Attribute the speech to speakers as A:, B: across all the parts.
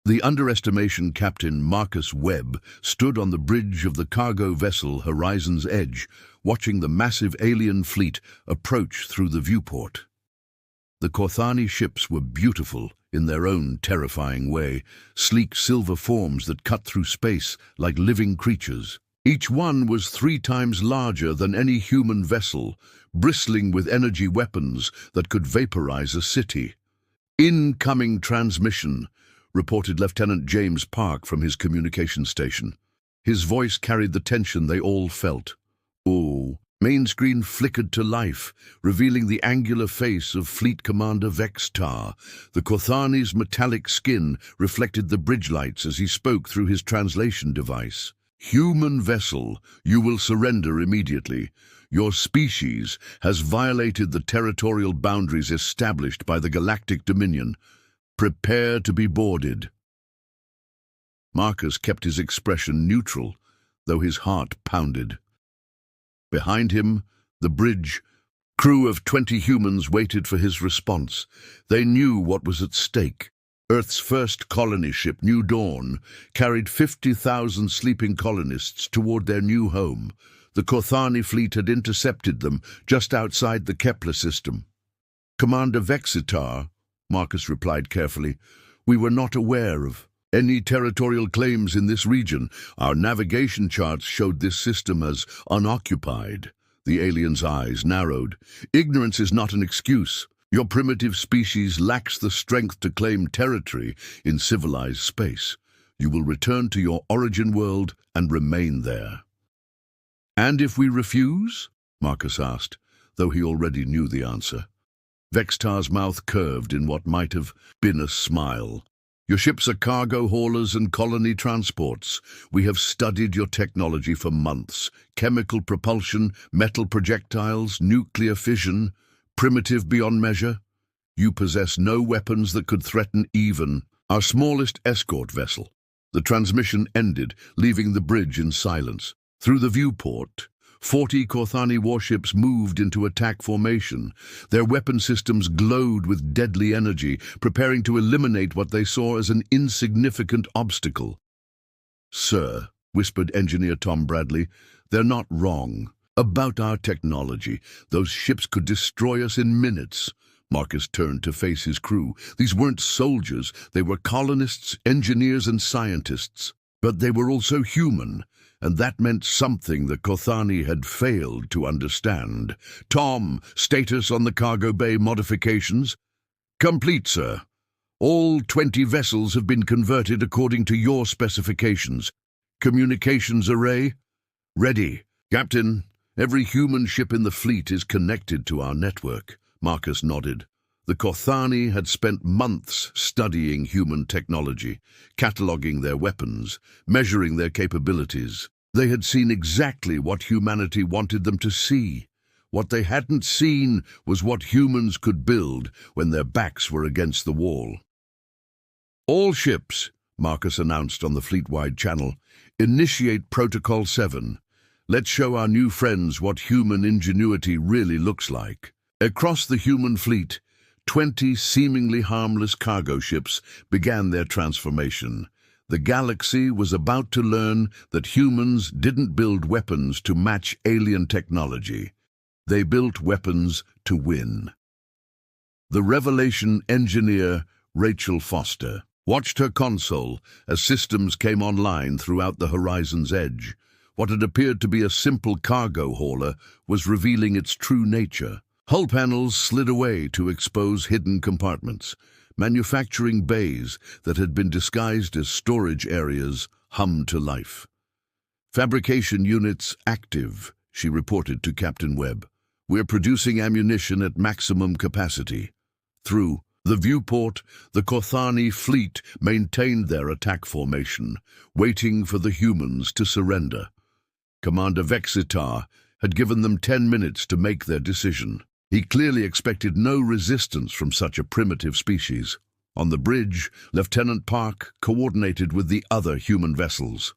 A: The underestimation captain Marcus Webb stood on the bridge of the cargo vessel Horizon's Edge, watching the massive alien fleet approach through the viewport. The Kothani ships were beautiful in their own terrifying way, sleek silver forms that cut through space like living creatures. Each one was 3 times larger than any human vessel, bristling with energy weapons that could vaporize a city. "Incoming transmission," reported Lieutenant James Park from his communication station. His voice carried the tension they all felt. "Oh." Main screen flickered to life, revealing the angular face of Fleet Commander Vextar. The Kothani's metallic skin reflected the bridge lights as he spoke through his translation device. "Human vessel, you will surrender immediately. Your species has violated the territorial boundaries established by the Galactic Dominion. Prepare to be boarded." Marcus kept his expression neutral, though his heart pounded. Behind him, the bridge, crew of 20 humans waited for his response. They knew what was at stake. Earth's first colony ship, New Dawn, carried 50,000 sleeping colonists toward their new home. The Kothani fleet had intercepted them just outside the Kepler system. "Commander Vexitar," Marcus replied carefully, "we were not aware of any territorial claims in this region. Our navigation charts showed this system as unoccupied." The alien's eyes narrowed. "Ignorance is not an excuse. Your primitive species lacks the strength to claim territory in civilized space. You will return to your origin world and remain there." "And if we refuse?" Marcus asked, though he already knew the answer. Vextar's mouth curved in what might have been a smile. "Your ships are cargo haulers and colony transports. We have studied your technology for months. Chemical propulsion, metal projectiles, nuclear fission, primitive beyond measure. You possess no weapons that could threaten even our smallest escort vessel." The transmission ended, leaving the bridge in silence. Through the viewport, 40 Kothani warships moved into attack formation. Their weapon systems glowed with deadly energy, preparing to eliminate what they saw as an insignificant obstacle. "Sir," whispered Engineer Tom Bradley, "they're not wrong about our technology. Those ships could destroy us in minutes." Marcus turned to face his crew. These weren't soldiers. They were colonists, engineers, and scientists. But they were also human. And that meant something the Kothani had failed to understand. "Tom, status on the cargo bay modifications?" "Complete, sir. All 20 vessels have been converted according to your specifications. Communications array?" "Ready. Captain, every human ship in the fleet is connected to our network." Marcus nodded. The Kothani had spent months studying human technology, cataloging their weapons, measuring their capabilities. They had seen exactly what humanity wanted them to see. What they hadn't seen was what humans could build when their backs were against the wall. "All ships," Marcus announced on the fleet-wide channel, "initiate Protocol 7. Let's show our new friends what human ingenuity really looks like." Across the human fleet, 20 seemingly harmless cargo ships began their transformation. The galaxy was about to learn that humans didn't build weapons to match alien technology. They built weapons to win. The Revelation engineer, Rachel Foster, watched her console as systems came online throughout the Horizon's Edge. What had appeared to be a simple cargo hauler was revealing its true nature. Hull panels slid away to expose hidden compartments. Manufacturing bays that had been disguised as storage areas hummed to life. "Fabrication units active," she reported to Captain Webb. "We're producing ammunition at maximum capacity." Through the viewport, the Kothani fleet maintained their attack formation, waiting for the humans to surrender. Commander Vexitar had given them 10 minutes to make their decision. He clearly expected no resistance from such a primitive species. On the bridge, Lieutenant Park coordinated with the other human vessels.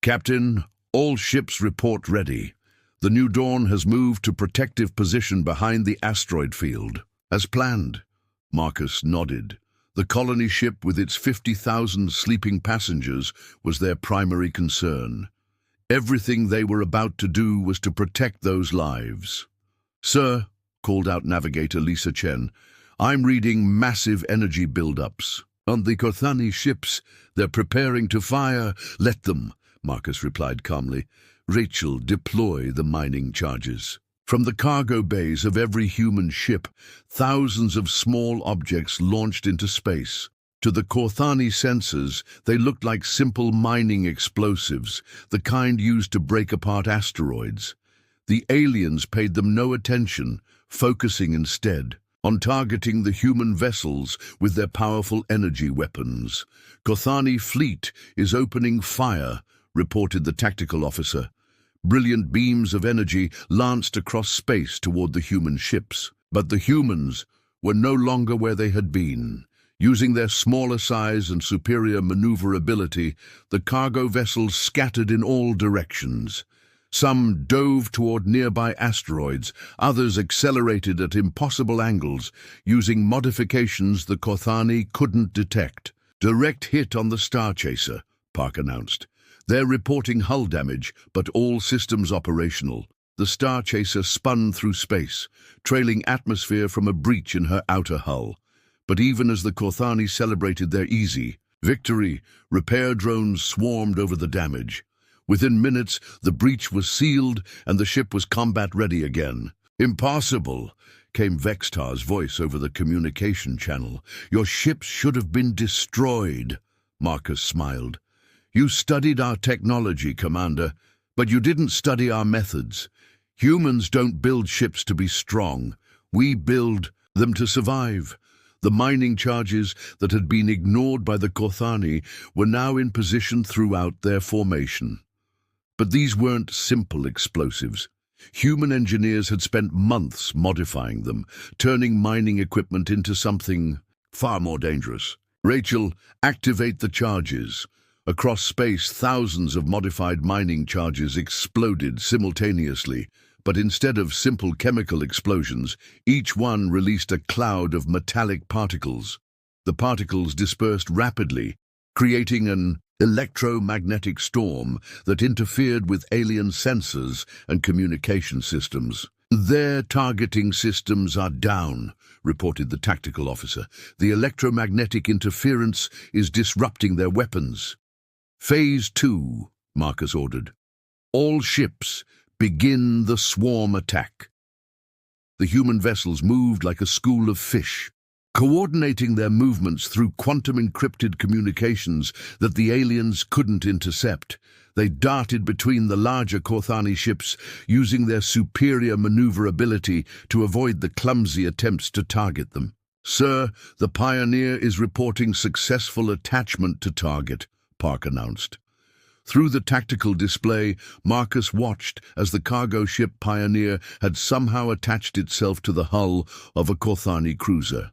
A: "Captain, all ships report ready. The New Dawn has moved to protective position behind the asteroid field." "As planned." Marcus nodded. The colony ship with its 50,000 sleeping passengers was their primary concern. Everything they were about to do was to protect those lives. "Sir," called out Navigator Lisa Chen, "I'm reading massive energy buildups. On the Kothani ships, they're preparing to fire." "Let them," Marcus replied calmly. "Rachel, deploy the mining charges." From the cargo bays of every human ship, thousands of small objects launched into space. To the Kothani sensors, they looked like simple mining explosives, the kind used to break apart asteroids. The aliens paid them no attention, focusing instead on targeting the human vessels with their powerful energy weapons. "Kothani fleet is opening fire," reported the tactical officer. Brilliant beams of energy lanced across space toward the human ships. But the humans were no longer where they had been. Using their smaller size and superior maneuverability, the cargo vessels scattered in all directions. Some dove toward nearby asteroids, others accelerated at impossible angles, using modifications the Kothani couldn't detect. "Direct hit on the Star Chaser," Park announced. "They're reporting hull damage, but all systems operational." The Star Chaser spun through space, trailing atmosphere from a breach in her outer hull. But even as the Kothani celebrated their easy victory, repair drones swarmed over the damage. Within minutes, the breach was sealed and the ship was combat-ready again. "Impossible," came Vextar's voice over the communication channel. "Your ships should have been destroyed." Marcus smiled. "You studied our technology, Commander, but you didn't study our methods. Humans don't build ships to be strong. We build them to survive." The mining charges that had been ignored by the Kothani were now in position throughout their formation. But these weren't simple explosives. Human engineers had spent months modifying them, turning mining equipment into something far more dangerous. "Rachel, activate the charges." Across space, thousands of modified mining charges exploded simultaneously, but instead of simple chemical explosions, each one released a cloud of metallic particles. The particles dispersed rapidly, creating an electromagnetic storm that interfered with alien sensors and communication systems. "Their targeting systems are down," reported the tactical officer. "The electromagnetic interference is disrupting their weapons." "Phase 2, Marcus ordered. "All ships, begin the swarm attack." The human vessels moved like a school of fish, coordinating their movements through quantum-encrypted communications that the aliens couldn't intercept. They darted between the larger Kothani ships, using their superior maneuverability to avoid the clumsy attempts to target them. "Sir, the Pioneer is reporting successful attachment to target," Park announced. Through the tactical display, Marcus watched as the cargo ship Pioneer had somehow attached itself to the hull of a Kothani cruiser.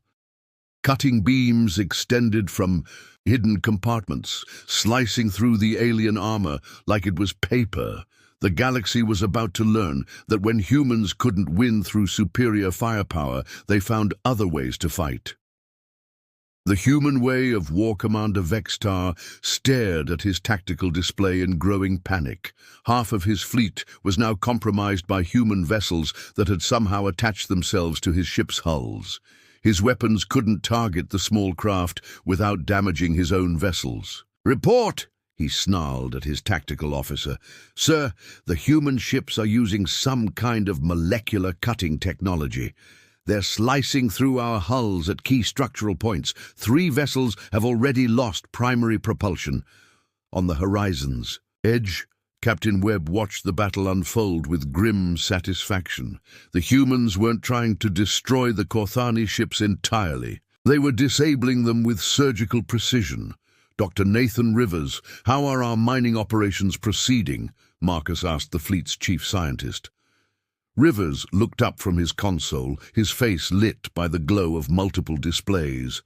A: Cutting beams extended from hidden compartments, slicing through the alien armor like it was paper. The galaxy was about to learn that when humans couldn't win through superior firepower, they found other ways to fight. The human way of War Commander Vextar stared at his tactical display in growing panic. Half of his fleet was now compromised by human vessels that had somehow attached themselves to his ship's hulls. His weapons couldn't target the small craft without damaging his own vessels. "Report!" he snarled at his tactical officer. "Sir, the human ships are using some kind of molecular cutting technology. They're slicing through our hulls at key structural points. 3 vessels have already lost primary propulsion." On the horizon's edge, Captain Webb watched the battle unfold with grim satisfaction. The humans weren't trying to destroy the Kothani ships entirely. They were disabling them with surgical precision. "Dr. Nathan Rivers, how are our mining operations proceeding?" Marcus asked the fleet's chief scientist. Rivers looked up from his console, his face lit by the glow of multiple displays.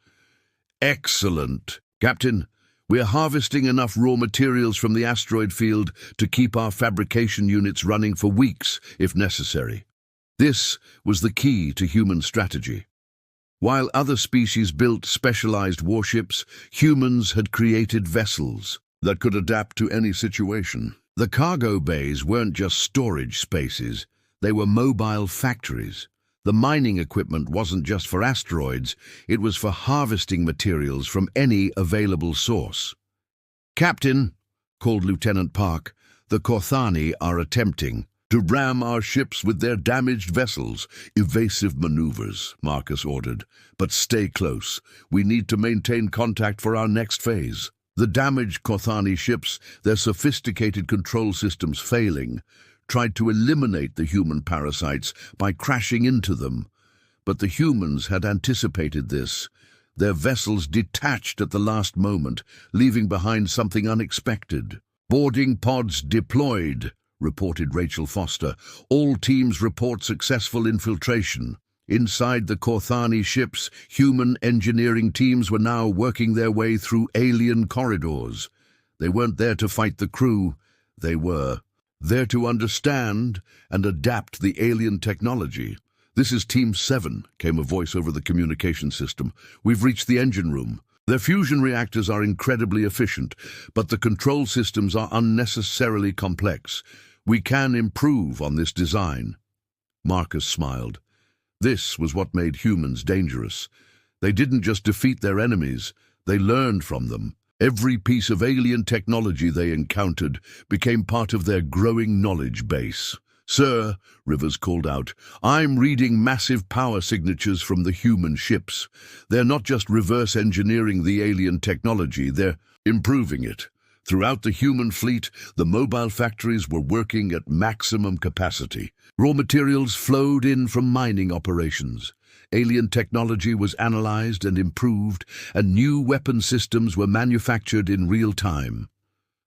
A: "Excellent, Captain. We're harvesting enough raw materials from the asteroid field to keep our fabrication units running for weeks, if necessary." This was the key to human strategy. While other species built specialized warships, humans had created vessels that could adapt to any situation. The cargo bays weren't just storage spaces, they were mobile factories. The mining equipment wasn't just for asteroids, it was for harvesting materials from any available source. "Captain," called Lieutenant Park, "the Kothani are attempting to ram our ships with their damaged vessels." "Evasive maneuvers," Marcus ordered. "But stay close. We need to maintain contact for our next phase." The damaged Kothani ships, their sophisticated control systems failing, tried to eliminate the human parasites by crashing into them. But the humans had anticipated this. Their vessels detached at the last moment, leaving behind something unexpected. "Boarding pods deployed," reported Rachel Foster. "All teams report successful infiltration." Inside the Kothani ships, human engineering teams were now working their way through alien corridors. They weren't there to fight the crew. They were there to understand and adapt the alien technology. "This is Team 7, came a voice over the communication system. "We've reached the engine room. Their fusion reactors are incredibly efficient, but the control systems are unnecessarily complex. We can improve on this design." Marcus smiled. This was what made humans dangerous. They didn't just defeat their enemies, they learned from them. Every piece of alien technology they encountered became part of their growing knowledge base. "Sir," Rivers called out, "I'm reading massive power signatures from the human ships. They're not just reverse engineering the alien technology, they're improving it." Throughout the human fleet, the mobile factories were working at maximum capacity. Raw materials flowed in from mining operations. Alien technology was analyzed and improved, and new weapon systems were manufactured in real time.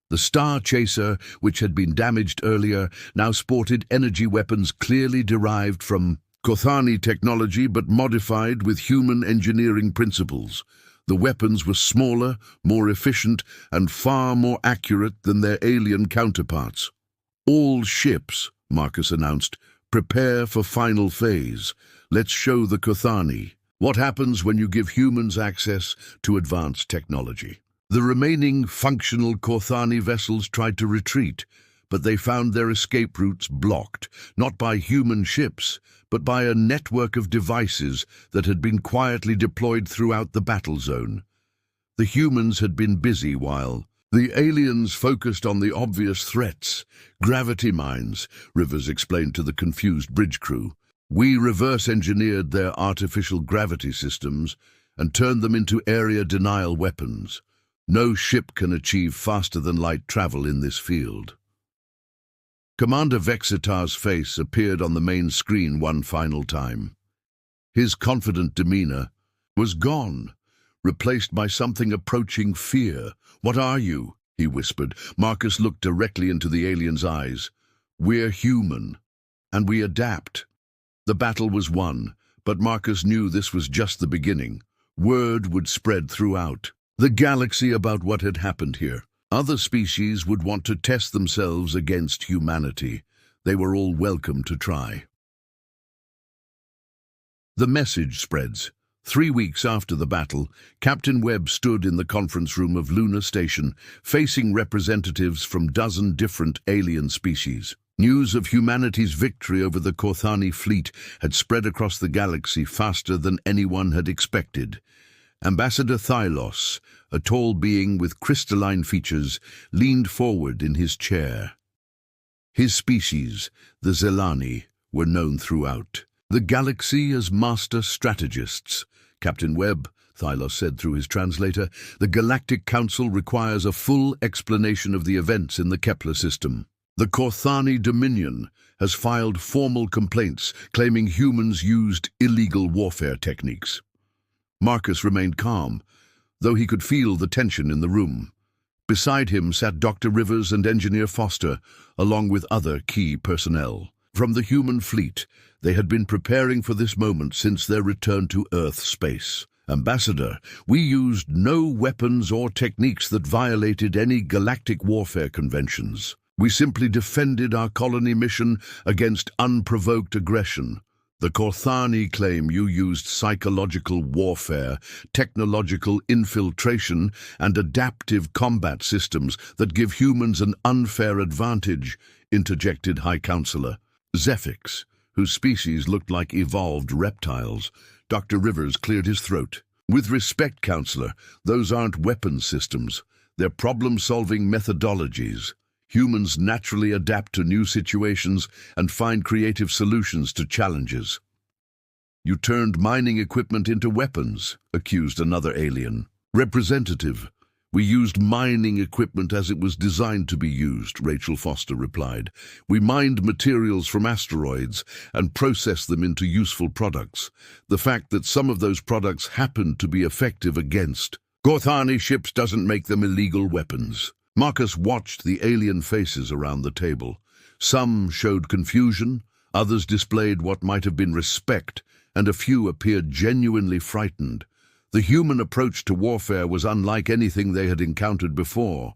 A: The Star Chaser, which had been damaged earlier, now sported energy weapons clearly derived from Kothani technology but modified with human engineering principles. The weapons were smaller, more efficient, and far more accurate than their alien counterparts. "All ships," Marcus announced, "prepare for final phase. Let's show the Kothani what happens when you give humans access to advanced technology." The remaining functional Kothani vessels tried to retreat, but they found their escape routes blocked, not by human ships, but by a network of devices that had been quietly deployed throughout the battle zone. The humans had been busy while the aliens focused on the obvious threats. "Gravity mines," Rivers explained to the confused bridge crew. "We reverse-engineered their artificial gravity systems and turned them into area denial weapons. No ship can achieve faster-than-light travel in this field." Commander Vexitar's face appeared on the main screen one final time. His confident demeanor was gone, replaced by something approaching fear. "What are you?" he whispered. Marcus looked directly into the alien's eyes. "We're human, and we adapt." The battle was won, but Marcus knew this was just the beginning. Word would spread throughout the galaxy about what had happened here. Other species would want to test themselves against humanity. They were all welcome to try. The message spreads. 3 weeks after the battle, Captain Webb stood in the conference room of Luna Station, facing representatives from 12 different alien species. News of humanity's victory over the Kothani fleet had spread across the galaxy faster than anyone had expected. Ambassador Thylos, a tall being with crystalline features, leaned forward in his chair. His species, the Zelani, were known throughout the galaxy as master strategists. "Captain Webb," Thylos said through his translator, "the Galactic Council requires a full explanation of the events in the Kepler system. The Kothani Dominion has filed formal complaints claiming humans used illegal warfare techniques." Marcus remained calm, though he could feel the tension in the room. Beside him sat Dr. Rivers and Engineer Foster, along with other key personnel. From the human fleet, they had been preparing for this moment since their return to Earth space. "Ambassador, we used no weapons or techniques that violated any galactic warfare conventions. We simply defended our colony mission against unprovoked aggression." The Korthani claim you used psychological warfare, technological infiltration, and adaptive combat systems that give humans an unfair advantage, interjected High Counselor. Zephix, whose species looked like evolved reptiles. Dr. Rivers cleared his throat. With respect, Counselor, those aren't weapon systems. They're problem-solving methodologies. Humans naturally adapt to new situations and find creative solutions to challenges. You turned mining equipment into weapons, accused another alien. Representative, we used mining equipment as it was designed to be used, Rachel Foster replied. We mined materials from asteroids and processed them into useful products. The fact that some of those products happened to be effective against Korthani ships doesn't make them illegal weapons. Marcus watched the alien faces around the table. Some showed confusion, others displayed what might have been respect, and a few appeared genuinely frightened. The human approach to warfare was unlike anything they had encountered before.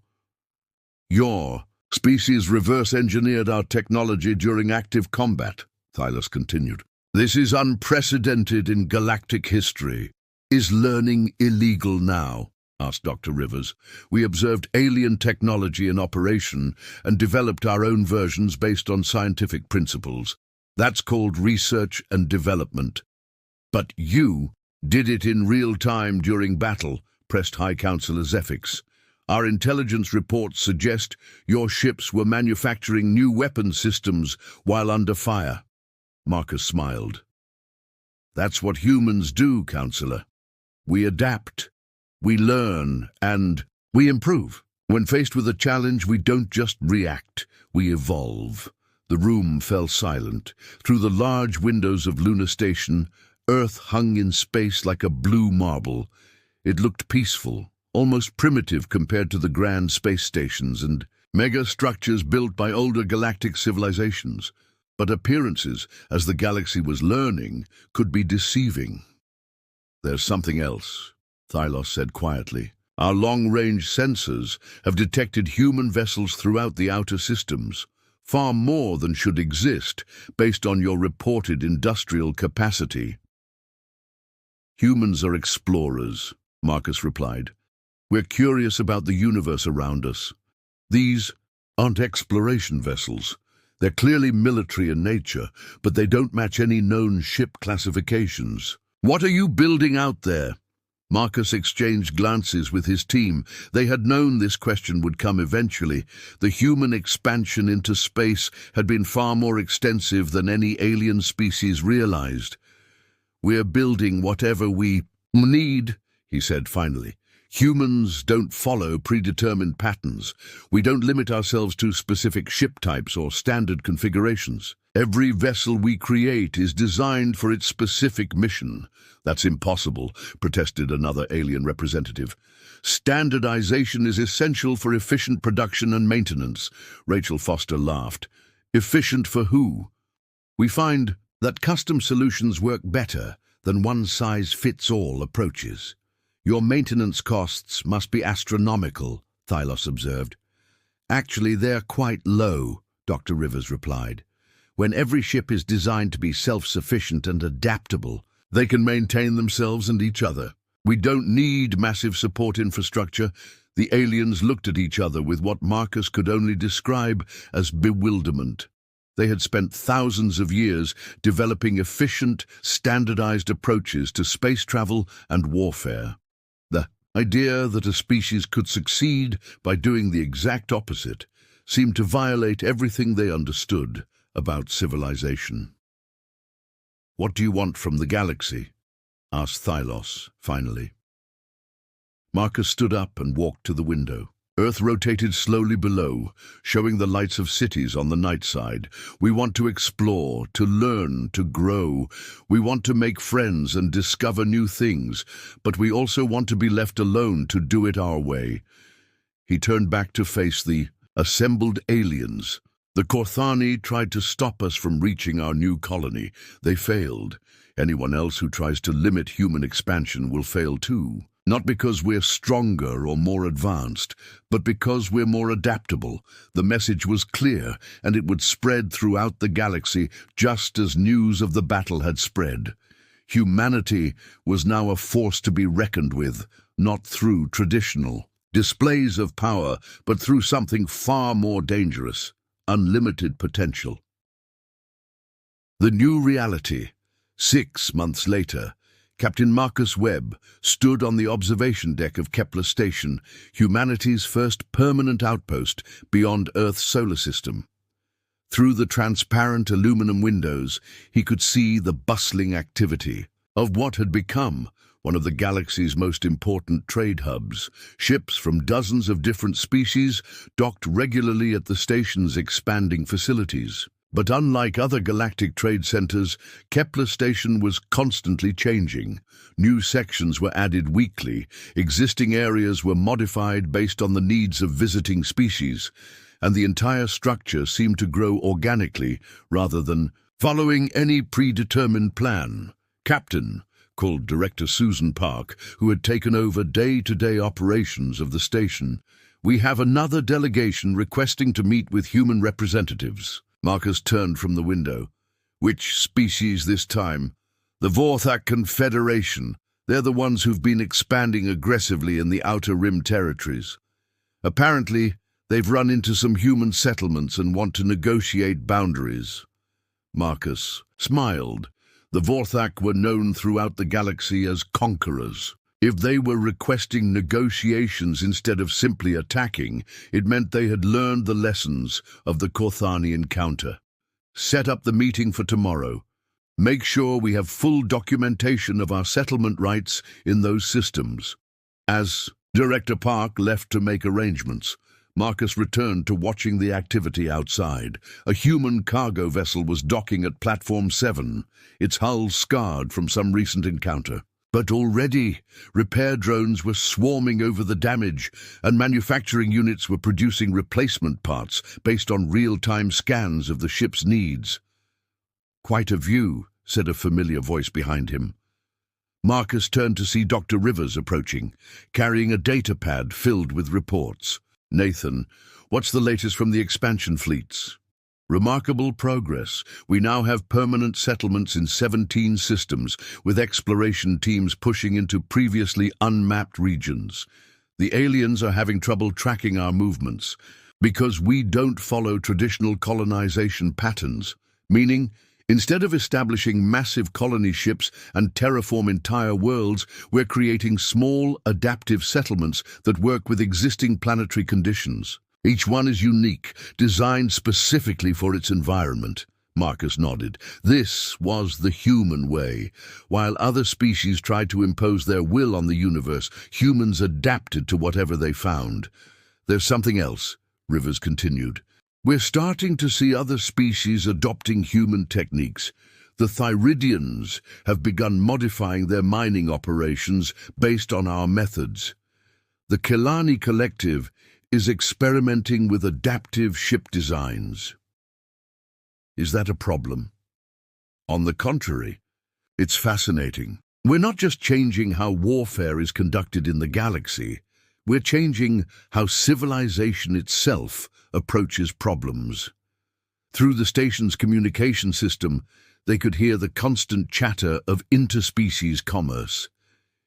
A: Your species reverse-engineered our technology during active combat, Thylos continued. This is unprecedented in galactic history. Is learning illegal now? Asked Dr. Rivers. We observed alien technology in operation and developed our own versions based on scientific principles. That's called research and development. But you did it in real time during battle, pressed High Counselor Zephix. Our intelligence reports suggest your ships were manufacturing new weapon systems while under fire. Marcus smiled. That's what humans do, Counselor. We adapt. We learn, and we improve. When faced with a challenge, we don't just react, we evolve. The room fell silent. Through the large windows of Lunar Station, Earth hung in space like a blue marble. It looked peaceful, almost primitive compared to the grand space stations and mega structures built by older galactic civilizations. But appearances, as the galaxy was learning, could be deceiving. There's something else, Thylos said quietly. Our long-range sensors have detected human vessels throughout the outer systems, far more than should exist based on your reported industrial capacity. Humans are explorers, Marcus replied. We're curious about the universe around us. These aren't exploration vessels. They're clearly military in nature, but they don't match any known ship classifications. What are you building out there? Marcus exchanged glances with his team. They had known this question would come eventually. The human expansion into space had been far more extensive than any alien species realized. We're building whatever we need, he said finally. Humans don't follow predetermined patterns. We don't limit ourselves to specific ship types or standard configurations. Every vessel we create is designed for its specific mission. That's impossible, protested another alien representative. Standardization is essential for efficient production and maintenance, Rachel Foster laughed. Efficient for who? We find that custom solutions work better than one-size-fits-all approaches. Your maintenance costs must be astronomical, Thylos observed. Actually, they're quite low, Dr. Rivers replied. When every ship is designed to be self-sufficient and adaptable, they can maintain themselves and each other. We don't need massive support infrastructure. The aliens looked at each other with what Marcus could only describe as bewilderment. They had spent thousands of years developing efficient, standardized approaches to space travel and warfare. The idea that a species could succeed by doing the exact opposite seemed to violate everything they understood about civilization. What do you want from the galaxy? Asked Thylos, finally. Marcus stood up and walked to the window. Earth rotated slowly below, showing the lights of cities on the night side. We want to explore, to learn, to grow. We want to make friends and discover new things, but we also want to be left alone to do it our way. He turned back to face the assembled aliens. The Korthani tried to stop us from reaching our new colony. They failed. Anyone else who tries to limit human expansion will fail too. Not because we're stronger or more advanced, but because we're more adaptable. The message was clear, and it would spread throughout the galaxy just as news of the battle had spread. Humanity was now a force to be reckoned with, not through traditional displays of power, but through something far more dangerous: unlimited potential. The new reality. 6 months later, Captain Marcus Webb stood on the observation deck of Kepler Station, humanity's first permanent outpost beyond Earth's solar system. Through the transparent aluminum windows, he could see the bustling activity of what had become one of the galaxy's most important trade hubs. Ships from dozens of different species docked regularly at the station's expanding facilities. But unlike other galactic trade centers, Kepler Station was constantly changing. New sections were added weekly, existing areas were modified based on the needs of visiting species, and the entire structure seemed to grow organically rather than following any predetermined plan. Captain, called Director Susan Park, who had taken over day-to-day operations of the station, "We have another delegation requesting to meet with human representatives." Marcus turned from the window. "Which species this time?" "The Vorthak Confederation. They're the ones who've been expanding aggressively in the Outer Rim territories. Apparently, they've run into some human settlements and want to negotiate boundaries." Marcus smiled. The Vorthak were known throughout the galaxy as conquerors. If they were requesting negotiations instead of simply attacking, it meant they had learned the lessons of the Korthani encounter. "Set up the meeting for tomorrow. Make sure we have full documentation of our settlement rights in those systems." As Director Park left to make arrangements, Marcus returned to watching the activity outside. A human cargo vessel was docking at Platform 7, its hull scarred from some recent encounter. But already, repair drones were swarming over the damage, and manufacturing units were producing replacement parts based on real-time scans of the ship's needs. "Quite a view," said a familiar voice behind him. Marcus turned to see Dr. Rivers approaching, carrying a data pad filled with reports. "Nathan, what's the latest from the expansion fleets?" "Remarkable progress. We now have permanent settlements in 17 systems, with exploration teams pushing into previously unmapped regions. The aliens are having trouble tracking our movements because we don't follow traditional colonization patterns, meaning instead of establishing massive colony ships and terraform entire worlds, we're creating small, adaptive settlements that work with existing planetary conditions. Each one is unique, designed specifically for its environment." Marcus nodded. This was the human way. While other species tried to impose their will on the universe, humans adapted to whatever they found. "There's something else," Rivers continued. "We're starting to see other species adopting human techniques. The Thyridians have begun modifying their mining operations based on our methods. The Kelani Collective is experimenting with adaptive ship designs." Is that a problem? On the contrary, it's fascinating. We're not just changing how warfare is conducted in the galaxy, we're changing how civilization itself approaches problems. Through the station's communication system, they could hear the constant chatter of interspecies commerce.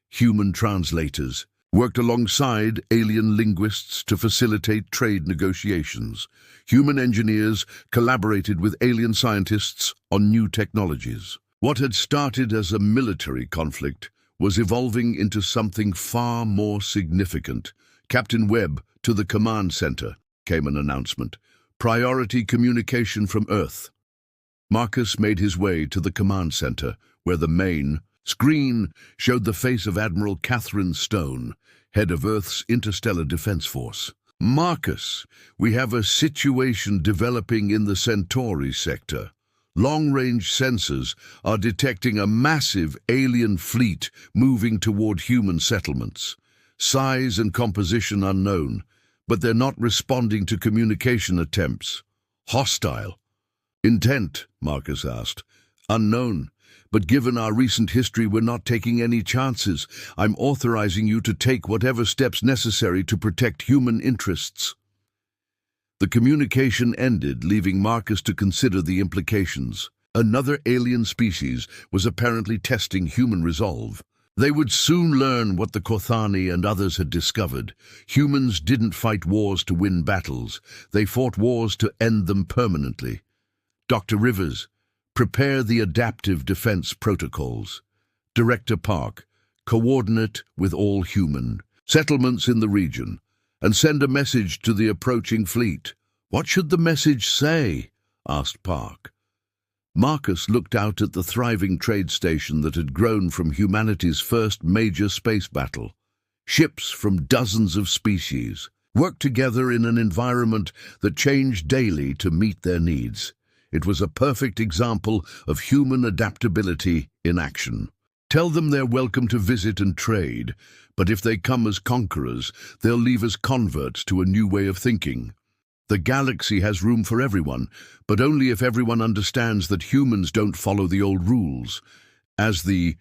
A: Human translators worked alongside alien linguists to facilitate trade negotiations. Human engineers collaborated with alien scientists on new technologies. What had started as a military conflict was evolving into something far more significant. "Captain Webb, to the command center," came an announcement. "Priority communication from Earth." Marcus made his way to the command center, where the main screen showed the face of Admiral Catherine Stone, head of Earth's Interstellar Defense Force. "Marcus, we have a situation developing in the Centauri sector. Long-range sensors are detecting a massive alien fleet moving toward human settlements. Size and composition unknown, but they're not responding to communication attempts. Hostile." "Intent?" Marcus asked. "Unknown. but given our recent history, we're not taking any chances. I'm authorizing you to take whatever steps necessary to protect human interests." The communication ended, leaving Marcus to consider the implications. Another alien species was apparently testing human resolve. They would soon learn what the Kothani and others had discovered. Humans didn't fight wars to win battles. They fought wars to end them permanently. Dr. Rivers, prepare the adaptive defense protocols. Director Park, coordinate with all human settlements in the region and send a message to the approaching fleet. "What should the message say?" asked Park. Marcus looked out at the thriving trade station that had grown from humanity's first major space battle. Ships from dozens of species worked together in an environment that changed daily to meet their needs. It was a perfect example of human adaptability in action. Tell them they're welcome to visit and trade, but if they come as conquerors, they'll leave as converts to a new way of thinking. The galaxy has room for everyone, but only if everyone understands that humans don't follow the old rules. As the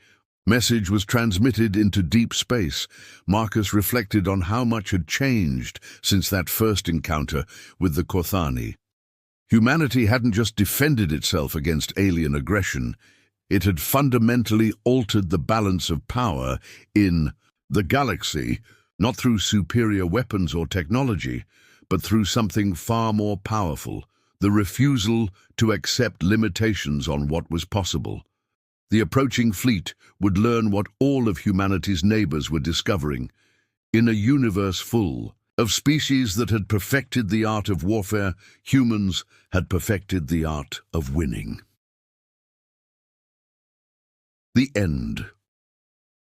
A: message was transmitted into deep space, Marcus reflected on how much had changed since that first encounter with the Kothani. Humanity hadn't just defended itself against alien aggression, it had fundamentally altered the balance of power in the galaxy, not through superior weapons or technology, but through something far more powerful, the refusal to accept limitations on what was possible. The approaching fleet would learn what all of humanity's neighbors were discovering. In a universe full of species that had perfected the art of warfare, humans had perfected the art of winning. The end.